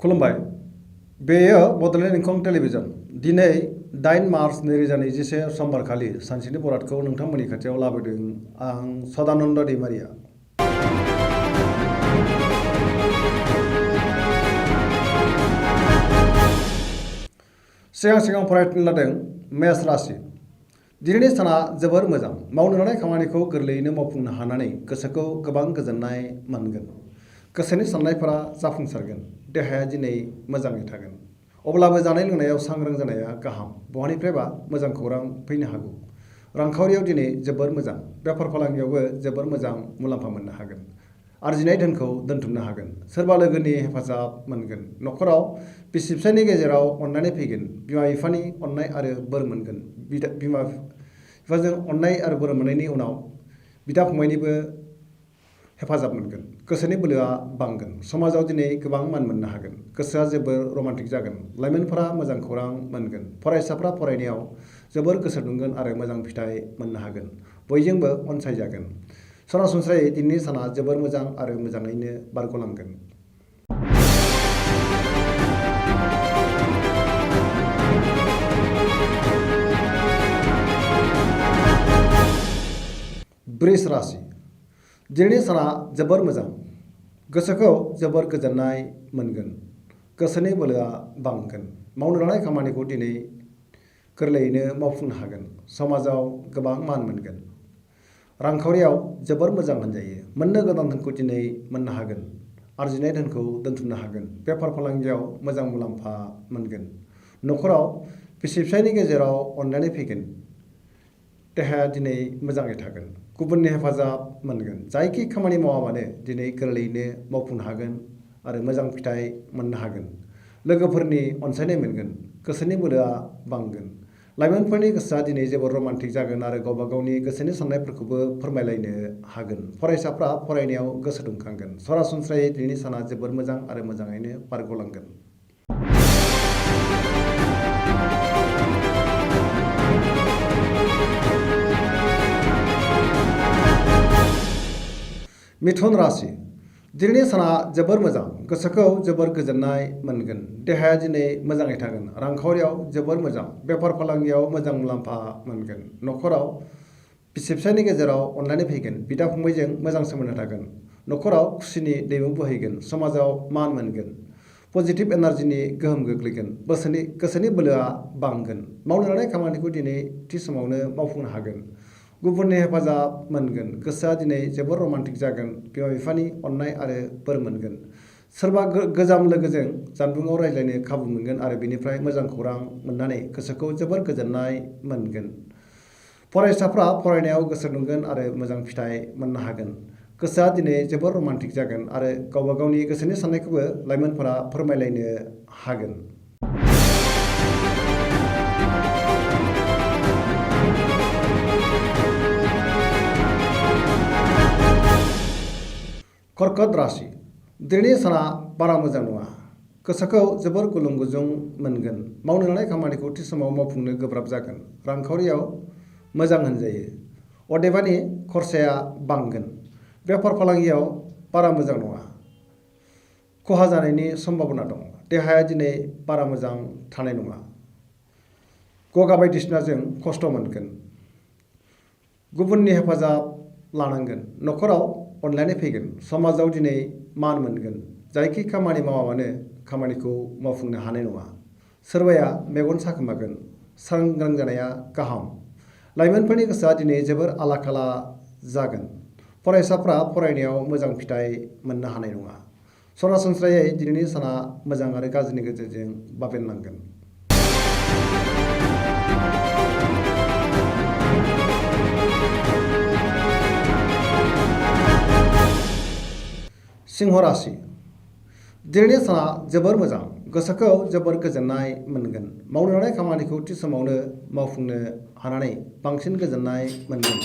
खुलुमबाय। बेयो बड'लेण्ड इंखं टेलिभिजन। दिनै 8 मार्च 2021 समबारखालि सानसेनि बरादखौ नोंथांमोननि खाथियाव लाबोदों आं सदानन्द दैमारिया। सिगां फरायनो लादों मेष राशि। दिनैनि साना जोबोर मोजां। मावनो लानाय खामानिखौ गोरलैयैनो मावफुंनो हानानै गोसोखौ गोबां गोजोननाय मोनगोन। गोसोनि साननायफोरा जाफुंसारगोन। देहाया दिनै मोजाङै थागोन। अब्लाबो जानाय लोंनायाव सांग्रां जानाया गाहाम। बहानिफ्रायबा मोजां खौरां फैनो हागौ। रांखावरियाव दिनै जोबोर मोजां। बेफार फालांगियावबो जोबोर मोजां मुलाम्फा मोननो हागोन। आरजिनाय धोनखौ दोनथुमनो हागोन। सोरबा लोगोनि हेफाजाब मोनगोन। न'खराव बिसि फिसायनि गेजेराव अननानै फैगोन। बिमा बिफानि अननाय आरो बोर मोनगोन। बिमा बिफाजों अननाय आरो बोर मोननायनि उनाव बिदा फंबायनिबो हेफाजाब मोनगोन। गोसोनि बोलोआ बांगोन। समाजाव दिनै गोबां मान मोननो हागोन। गोसोआ जोबोर रमान्टिक जागोन। लाइमोनफोरा मोजां खौरां मोनगोन। फरायसाफ्रा फरायनायाव जोबोर गोसो दुंगोन आरो मोजां फिथाइ मोननो हागोन। बयजोंबो अनसायजागोन। सरासनस्रायै दिनैनि साना जोबोर मोजां आरो मोजाङैनो बारग'लांगोन। वृष राशि। दिनैनि साना जोबोर मोजां। गोसोखौ जोबोर गोजोननाय मोनगोन। गोसोनि बोलोआ बांगोन। मावनो लानाय खामानिखौ दिनै गोरलैयैनो मावफुंनो हागोन। समाजाव गोबां मान मोनगोन। रांखावरियाव जोबोर मोजां होनजायो। मोननो गोनां धोनखौ दिनै मोननो हागोन। आरजिनाय धोनखौ दोनथुमनो हागोन। बेफार फालांगियाव मोजां मुलाम्फा मोनगोन। न'खराव बिसि फिसायनि गेजेराव अननानै फैगोन। देहाया दिनै मोजाङै थागोन। गुबुननि हेफाजाब मोनगोन। जायखि खामानि मावा मानो दिनै गोरलैयैनो मावफुंनो हागोन आरो मोजां फिथाइ मोननो हागोन। लोगोफोरनि अनसायनाय मोनगोन। गोसोनि बोलोआ बांगोन। लाइमोनफोरनि गोसोआ दिनै जोबोर रमान्टिक जागोन आरो गावबा गावनि गोसोनि साननायफोरखौबो फोरमायलायनो हागोन। फरायसाफ्रा फरायनायाव गोसो दुंखांगोन। सरासनस्रायै दिनैनि साना जोबोर मोजां आरो मोजाङैनो बारग'लांगोन। मिथुन राशि। दिनैनि साना जोबोर मोजां। गोसोखौ जोबोर गोजोननाय मोनगोन। देहाया दिनै मोजाङै थागोन। रांखावरियाव जोबोर मोजां। बेफार फालांगियाव मोजां मुलाम्फा मोनगोन। न'खराव बिसि फिसायनि गेजेराव अनलायनाय फैगोन। बिदा फंबायजों मोजां सोमोन्दो थागोन। न'खराव खुसिनि दैमु बोहैगोन। समाजाव मान मोनगोन। पजिटिभ एनार्जिनि गोहोम गोग्लैगोन। गोसोनि बोलोआ बांगोन। मावनो लानाय खामानिखौ दिनै थि समावनो मावफुंनो हागोन। गुबुननि हेफाजाब मोनगोन। गोसोआ दिनै जोबोर रमान्टिक जागोन। बिमा बिफानि अननाय आरो बोर मोनगोन। सोरबा गोजाम लोगोजों जानबुङाव रायज्लायनो खाबु मोनगोन आरो बिनिफ्राय मोजां खौरां मोननानै गोसोखौ जोबोर गोजोननाय मोनगोन। फरायसाफ्रा फरायनायाव गोसो दुंगोन आरो मोजां फिथाइ मोननो हागोन। गोसोआ दिनै जोबोर रमान्टिक जागोन आरो गावबा गावनि गोसोनि साननायखौबो लाइमोनफोरा फोरमायलायनो हागोन। कर्कट राशि। दिनैनि साना बारा मोजां नङा। गोसोखौ जोबोर गुलुं गुजुं मोनगोन। मावनो लानाय खामानिखौ थि समाव मावफुंनो गोब्राब जागोन। रांखावरियाव मोजां होनजायो। अदेबानि खरसाया बांगोन। बेफार फालांगियाव बारा मोजां नङा। खहा जानायनि सम्भाबना दं। देहाया दिनै बारा मोजां थानाय नङा। गगा बायदिसिनाजों खस्थ' मोनगोन। गुबुननि हेफाजाब लानांगोन। न'खराव अनलायनाय फैगोन। समाजाव दिनै मान मोनगोन। जायखि खामानि मावा मानो खामानिखौ मावफुंनो हानाय नङा। सोरबाया मेगन साखोमागोन। सांग्रां जानाया गाहाम। लाइमोनफोरनि गोसोआ दिनै जोबोर आला खाला जागोन। फरायसाफ्रा फरायनायाव मोजां फिथाइ मोननो हानाय नङा। सरासनस्रायै दिनैनि साना मोजां आरो गाज्रिनि गेजेरजों बाबेनलांगोन। सिंह राशि। दिनैनि साना जोबोर मोजां। गोसोखौ जोबोर गोजोननाय मोनगोन। मावनो लानाय खामानिखौ थि समावनो मावफुंनो हानानै बांसिन गोजोननाय मोनगोन।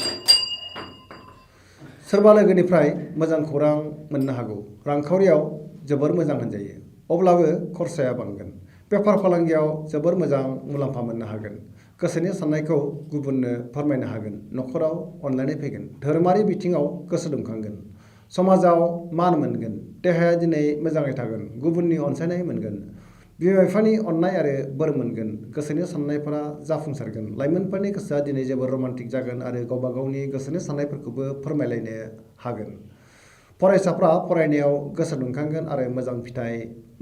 सोरबा लोगोनिफ्राय मोजां खौरां मोननो हागौ। रांखावरियाव जोबोर मोजां होनजायो। अब्लाबो खरसाया बांगोन। बेफार फालांगियाव जोबोर मोजां मुलाम्फा मोननो हागोन। गोसोनि साननायखौ गुबुननो फोरमायनो हागोन। न'खराव अनलायनाय फैगोन। धोरोमारि बिथिङाव गोसो दुंखांगोन। समाजाव मान मोनगोन, देहाया दिनै मोजाङै थागोन, गुबुननि अनसायनाय मोनगोन, बिमा बिफानि अननाय आरो बोर मोनगोन, गोसोनि साननायफोरा जाफुंसारगोन, लाइमोनफोरनि गोसोआ दिनै जोबोर रमान्टिक जागोन आरो गावबा गावनि गोसोनि साननायफोरखौबो फोरमायलायनो हागोन। फरायसाफ्रा फरायनायाव गोसो दुंखांगोन आरो मोजां फिथाइ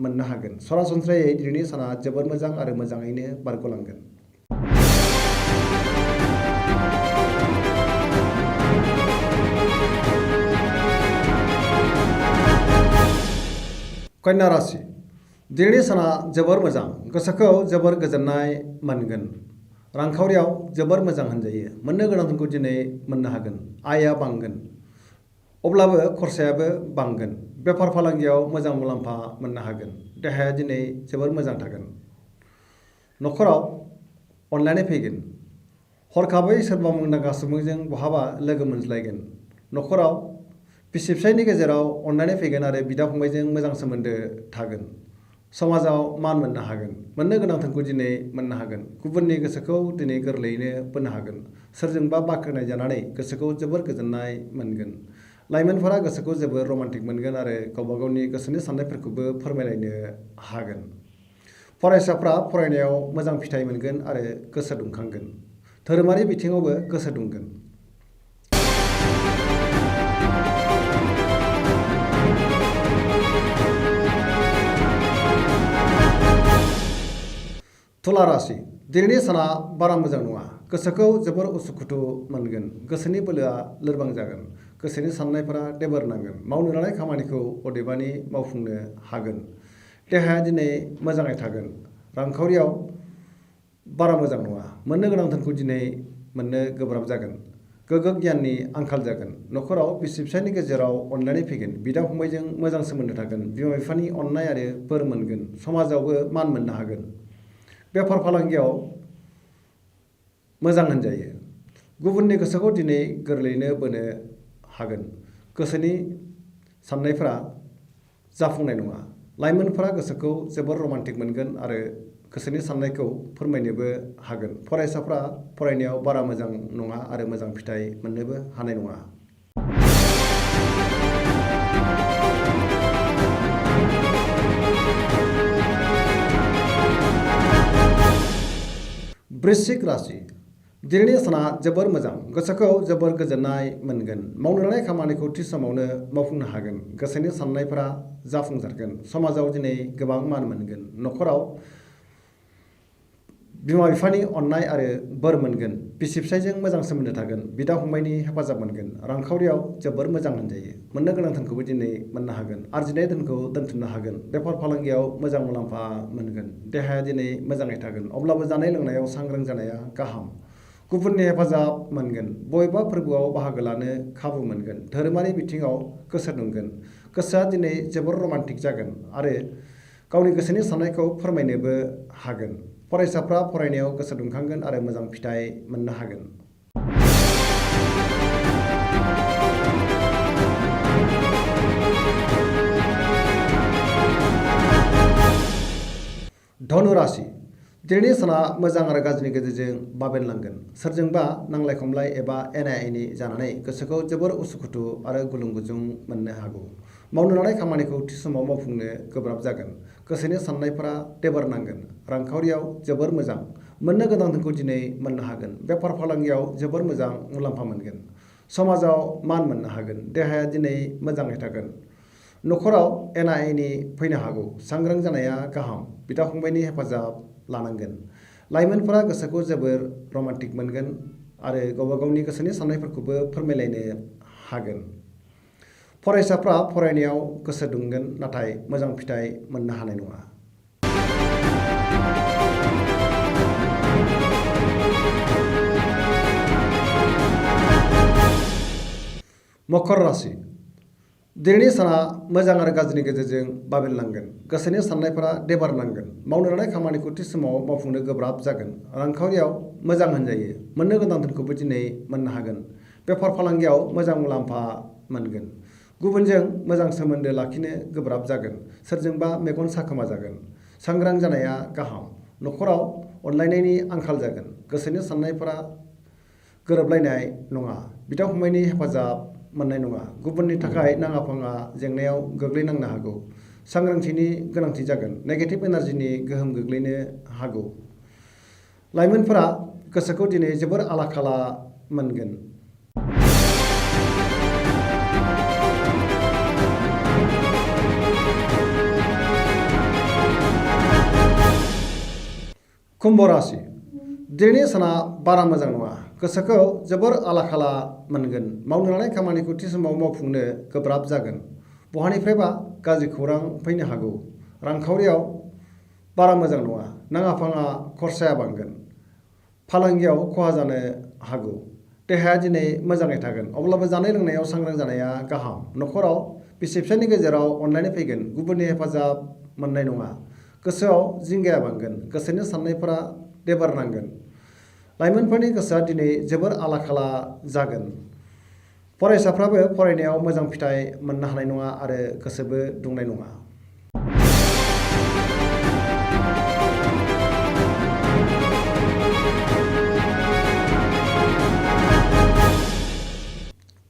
मोननो हागोन। सरासनस्रायै दिनैनि साना जोबोर मोजां आरो मोजाङैनो बारग'लांगोन। कन्या राशि दिनैनि साना जोबोर मोजां, गोसोखौ जोबोर गोजोननाय मोनगोन, रांखावरियाव जोबोर मोजां होनजायो, मोननो गोनांफोरखौ दिनै मोननो हागोन, आयआ बांगोन अब्लाबो खरसायाबो बांगोन, बेफार फालांगियाव मोजां मुलाम्फा मोननो हागोन, देहाया दिनै जोबोर मोजां थागोन, न'खराव अनलायनाय फैगोन, हरखाबै सोरबा मुंदांखा सुबुंजों बहाबा लोगो मोनज्लायगोन, न'खराव बिसि फिसायनि गेजेराव अनलायनाय फैगोन आरो बिदा फंबायजों मोजां सोमोन्दो थागोन, समाजाव मान मोननो हागोन, मोननो गोनांफोरखौ दिनै मोननो हागोन, गुबुननि गोसोखौ दिनै गोरलैयैनो बोनो हागोन, सोरजोंबा बाख्नाय जानानै गोसोखौ जोबोर गोजोननाय मोनगोन, लाइमोनफोरा गोसोखौ जोबोर रमान्टिक मोनगोन आरो गावबा गावनि गोसोनि साननायफोरखौबो फोरमायलायनो हागोन। फरायसाफ्रा फरायनायाव मोजां फिथाइ मोनगोन आरो गोसो दुंखांगोन, धोरोमारि बिथिङावबो गोसो दुंगोन। तुला राशि दिनैनि साना बारा मोजां नङा, गोसोखौ जोबोर उसुखुथु मोनगोन, गोसोनि बोलोआ लोरबां जागोन, गोसोनि साननायफोरा देबोर नांगोन, मावनो लानाय खामानिखौ अदेबानि मावफुंनो हागोन, देहाया दिनै मोजाङै थागोन, रांखावरियाव बारा मोजां नङा, मोननो गोनांफोरखौ दिनै मोननो गोब्राब जागोन, गोग्गो गियाननि आंखाल जागोन, न'खराव बिसि फिसायनि गेजेराव अनलायनाय फैगोन, बिदा फंबायजों मोजां सोमोन्दो थागोन, बिमा बिफानि अननाय आरो बोर मोनगोन, समाजावबो मान मोननो हागोन, बेफार फालांगियाव मोजां होनजायो, गुबुननि गोसोखौ दिनै गोरलैयैनो बोनो हागोन, गोसोनि साननायफोरा जाफुंनाय नङा, लाइमोनफोरा गोसोखौ जोबोर रमान्टिक मोनगोन आरो गोसोनि साननायखौ फोरमायनोबो हागोन, फरायसाफ्रा फरायनायाव बारा मोजां नङा आरो मोजां फिथाइ मोननोबो हानाय नङा। वृश्चिक राशि दिनैनि साना जोबोर मोजां, गोसोखौ जोबोर गोजोननाय मोनगोन, मावनो लानाय खामानिखौ थि समावनो मावफुंनो हागोन, गोसोनि साननायफोरा जाफुंसारगोन, समाजाव दिनै गोबां मान मोनगोन, न'खराव बिमा बिफानि अननाय आरो बोर मोनगोन, बिसि फिसायजों मोजां सोमोन्दो थागोन, बिदा फंबायनि हेफाजाब मोनगोन, रांखावरियाव जोबोर मोजां होनजायो, मोननो गोनां धोनखौबो दिनै मोननो हागोन, आरजिनाय धोनखौ दोनथुमनो हागोन, बेफार फालांगियाव मोजां मुलाम्फा मोनगोन, देहाया दिनै मोजाङै थागोन, अब्लाबो जानाय लोंनायाव सांग्रां जानाया गाहाम, गुबुननि हेफाजाब मोनगोन, बबेबा फोरबोआव बाहागो लानो खाबु मोनगोन, धोरोमारि बिथिङाव गोसो दुंगोन, गोसोआ दिनै जोबोर रमान्टिक जागोन आरो गावनि गोसोनि साननायखौ फोरमायनोबो हागोन, फरायसाफ्रा फरायनायाव गोसो दुंखांगोन आरो मोजां फिथाइ मोननो हागोन। धनु राशि दिनैनि साना मोजां आरो गाज्रिनि गेजेरजों बाबेनलांगोन, सोरजोंबा नांलाय खमलाय एबा एना एनि जानानै गोसोखौ जोबोर उसुखुथु आरो गुलुं गुजुं मोननो हागौ, मावनो लानाय खामानिखौ थि समाव मावफुंनो गोब्राब जागोन, गोसोनि साननायफोरा देबोर नांगोन, रांखावरियाव जोबोर मोजां, मोननो गोनांफोरखौ दिनै मोननो हागोन, बेफार फालांगियाव जोबोर मोजां मुलाम्फा मोनगोन, समाजाव मान मोननो हागोन, देहाया दिनै मोजाङै थागोन, न'खराव एना एनि फैनो हागौ, सांग्रां जानाया गाहाम, बिदा फंबायनि हेफाजाब लानांगोन, लाइमोनफोरा गोसोखौ जोबोर रमान्टिक मोनगोन आरो गावबा गावनि गोसोनि साननायफोरखौबो फोरमायलायनो हागोन, फरायसाफ्रा फरायनायाव गोसो दुंगोन नाथाय मोजां फिथाइ मोननो हानाय नङा। मकर राशि दिनैनि साना मोजां आरो गाज्रिनि गेजेरजों बाबेनलांगोन, गोसोनि साननायफोरा देबार नांगोन, मावनो लानाय खामानिखौ थि समाव मावफुंनो गोब्राब जागोन, रांखावरियाव मोजां होनजायो, मोननो गोनां धोनखौबो दिनै मोननो हागोन, बेफार फालांगियाव मोजां मुलाम्फा मोनगोन, गुबुनजों मोजां सोमोन्दो लाखिनो गोब्राब जागोन, सोरजोंबा मेगन साखोमा जागोन, सांग्रां जानाया गाहाम, न'खराव अनलायनायनि आंखाल जागोन, गोसोनि साननायफोरा गोरोबलायनाय नङा, बिदा फंबायनि हेफाजाब मोननाय नङा। गुबुननि थाखाय नाङा फाङा जेंनायाव गोग्लैनांनो हागौ। सांग्रांथिनि गोनांथि जागोन। नेगेटिभ एनार्जिनि गोहोम गोग्लैनो हागौ। लाइमोनफोरा गोसोखौ दिनै जोबोर आला खाला मोनगोन। कुम्भ राशि दिनैनि साना बारा मोजां नङा। गोसोखौ जोबोर आला खाला मोनगोन। मावनो लानाय खामानिखौ थि समाव मावफुंनो गोब्राब जागोन। बहानिफ्रायबा गाज्रि खौरां फैनो हागौ। रांखावरियाव बारा मोजां नङा। नाङा फाङा खरसाया बांगोन। फालांगियाव खहा जानो हागौ। देहाया दिनै मोजाङै थागोन। अब्लाबो जानाय लोंनायाव सांग्रां जानाया गाहाम। नखराव बिसि फिसायनि गेजेराव अनलायनाय फैगोन। गुबुननि हेफाजाब मोननाय नङा। गोसोआव जिंगाया बांगोन। गोसोनि साननायफोरा देबार नांगोन। लाइमोनफोरनि गोसोआ दिनै जोबोर आला खाला जागोन। फरायसाफ्राबो फरायनायाव मोजां फिथाइ मोननो हानाय नङा आरो गोसोबो दुंनाय नङा।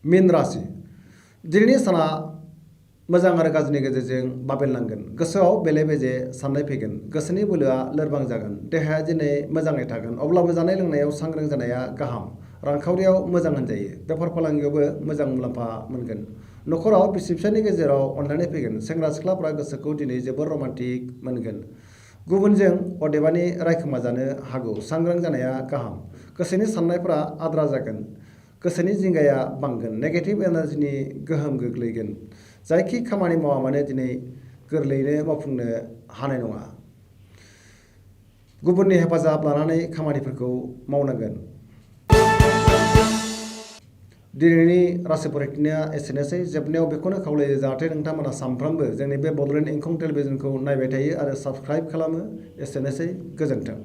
मीन राशि दिनैनि साना मोजां आरो गाज्रिनि गेजेरजों बाबेलनांगोन। गोसोआव बेले बेजे साननाय फैगोन। गोसोनि बोलोआ लोरबां जागोन। देहाया दिनै मोजाङै थागोन। अब्लाबो जानाय लोंनायाव सांग्रां जानाया गाहाम। रांखावरियाव मोजां होनजायो। बेफार फालांगियावबो मोजां मुलाम्फा मोनगोन। नखराव बिसि फिसायनि गेजेराव अनलायनाय फैगोन। सेंग्रा सिख्लाफ्रा गोसोखौ दिनै जोबोर रमान्टिक मोनगोन। गुबुनजों अदेबानि रायखोमा जानो हागौ। सांग्रां जानाया गाहाम। गोसोनि साननायफोरा आद्रा जागोन। गोसोनि जिंगाया बांगोन। नेगेटिभ एनार्जिनि गोहोम गोग्लैगोन। जायखि खामानि मावा मानो दिनै गोरलैयैनो मावफुंनो हानाय नङा। गुबुननि हेफाजाब लानानै खामानिफोरखौ मावनांगोन। दिनैनि राशि फरिखानिया एसेनोसै। जोबनायाव बेखौनो खावलायो जाहाथे नोंथांमोना सानफ्रोमबो जोंनि बे बड'लेण्ड इंखं टेलिभिजनखौ नायबाय थायो आरो साबस्क्राइब खालामो। एसेनोसै। गोजोन्थों।